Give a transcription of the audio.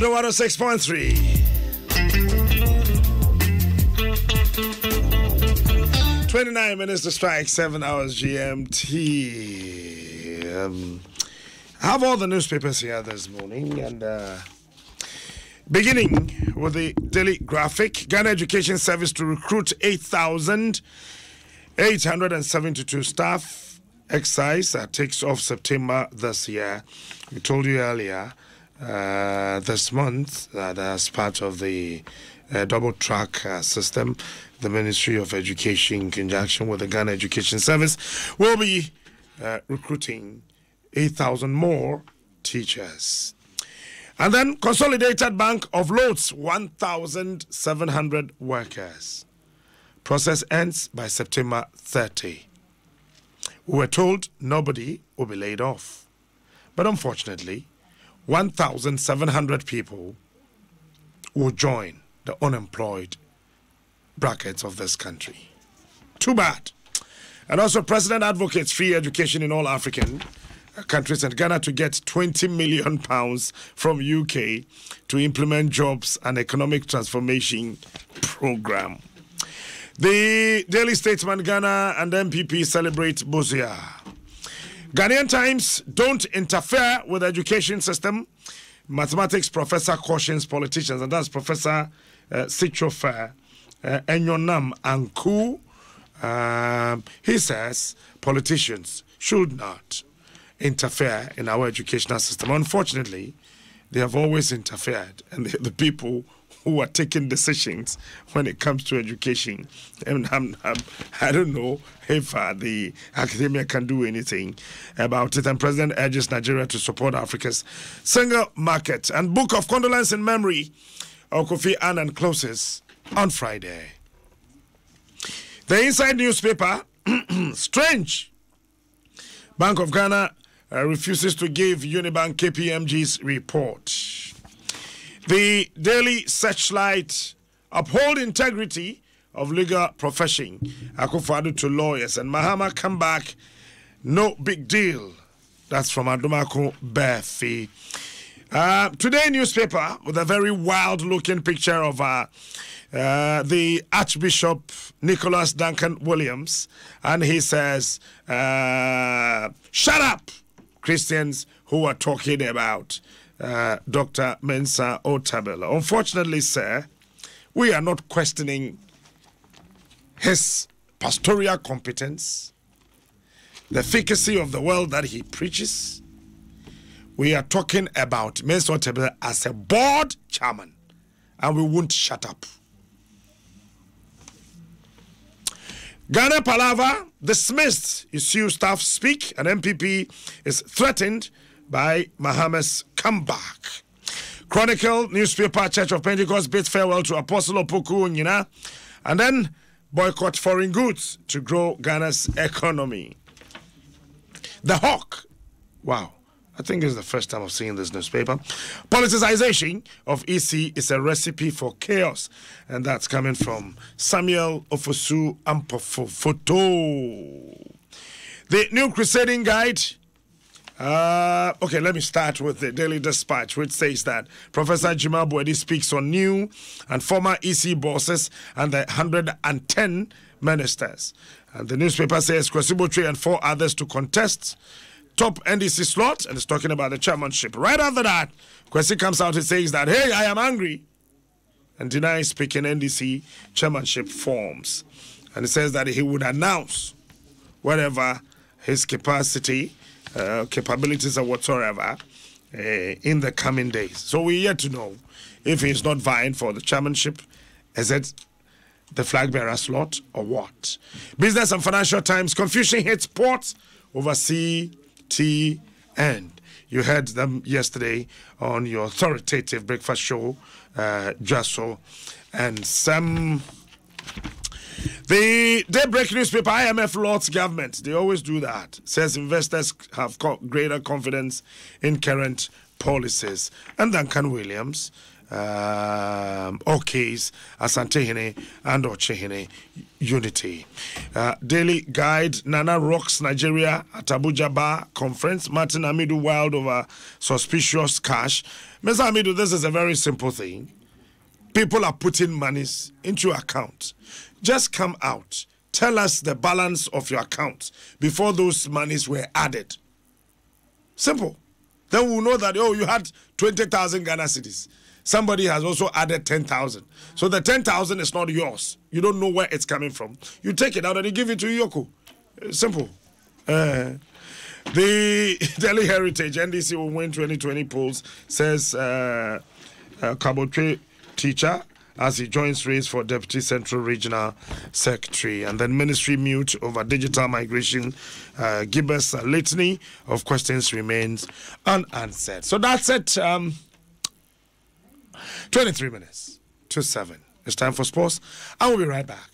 Adom 106.3. 29 minutes to strike, 7 hours GMT. I have all the newspapers here this morning, and beginning with the Daily Graphic. Ghana Education Service to recruit 8,872 staff. Exercise takes off September this year. We told you earlier this month that as part of the double track system, the Ministry of Education, in conjunction with the Ghana Education Service, will be recruiting 8,000 more teachers. And then Consolidated Bank offloads 1,700 workers. Process ends by September 30. We were told nobody will be laid off. But unfortunately, 1,700 people will join the unemployed brackets of this country. Too bad. And also, President advocates free education in all African countries and Ghana to get £20 million from UK to implement jobs and economic transformation program. The Daily Statesman, Ghana and MPP celebrate Bozia. Ghanaian Times, don't interfere with the education system. Mathematics professor cautions politicians, and that's Professor Sichofer Enyonam Anku. He says politicians should not interfere in our educational system. Unfortunately, they have always interfered, and the people who are taking decisions when it comes to education. And I don't know if the academia can do anything about it. And President urges Nigeria to support Africa's single market. And Book of Condolence in memory of Kofi Annan closes on Friday. The inside newspaper, strange. Bank of Ghana refuses to give Unibank KPMG's report. The Daily Searchlight, uphold integrity of legal profession. Akufo-Addo to lawyers, and Mahama come back, no big deal. That's from Adomako Befi. Today newspaper with a very wild-looking picture of the Archbishop Nicholas Duncan Williams, and he says, "Shut up, Christians who are talking about Dr. Mensa Otabil." Unfortunately, sir, we are not questioning his pastoral competence, the efficacy of the word that he preaches. We are talking about Mensa Otabil as a board chairman, and we won't shut up. Ghana Palava dismissed. Issue staff speak, and MPP is threatened by Mahama's comeback. Chronicle newspaper, Church of Pentecost bids farewell to Apostle Opoku Onyina, and then boycott foreign goods to grow Ghana's economy. The Hawk. Wow. I think it's the first time I've seen this newspaper. Politicization of EC is a recipe for chaos. And that's coming from Samuel Ofosu Ampofoto. The New Crusading Guide. Okay, let me start with the Daily Dispatch, which says that Professor Jima Boedi speaks on new and former EC bosses and the 110 ministers. And the newspaper says Kwesi Botwe and 4 others to contest top NDC slot, and it's talking about the chairmanship. Right after that, Kwesi comes out and says that, hey, I am angry, and denies speaking NDC chairmanship forms. And it says that he would announce whatever his capacity, capabilities or whatsoever in the coming days. So we're yet to know if he's not vying for the chairmanship. Is it the flag bearer slot or what? Business and Financial Times, confusion hits ports over CTN. You heard them yesterday on your authoritative breakfast show, DWASO NSEM. The Daybreak newspaper, IMF Lord's government, they always do that. Says investors have got greater confidence in current policies. And Duncan Williams Okes, Asantehene, and Ochehene Unity. Daily Guide, Nana rocks Nigeria at Abuja Bar Conference. Martin Amidu wild over suspicious cash. Mr. Amidu, this is a very simple thing. People are putting monies into your account. Just come out. Tell us the balance of your account before those monies were added. Simple. Then we'll know that, oh, you had 20,000 Ghana cedis. Somebody has also added 10,000. So the 10,000 is not yours. You don't know where it's coming from. You take it out and you give it to Yoko. Simple. The Delhi Heritage NDC will win 2020 polls, says Kabotwe teacher, as he joins race for Deputy Central Regional Secretary. And then ministry mute over digital migration. Give us a litany of questions remains unanswered. So that's it. 23 minutes to 7. It's time for sports. I will be right back.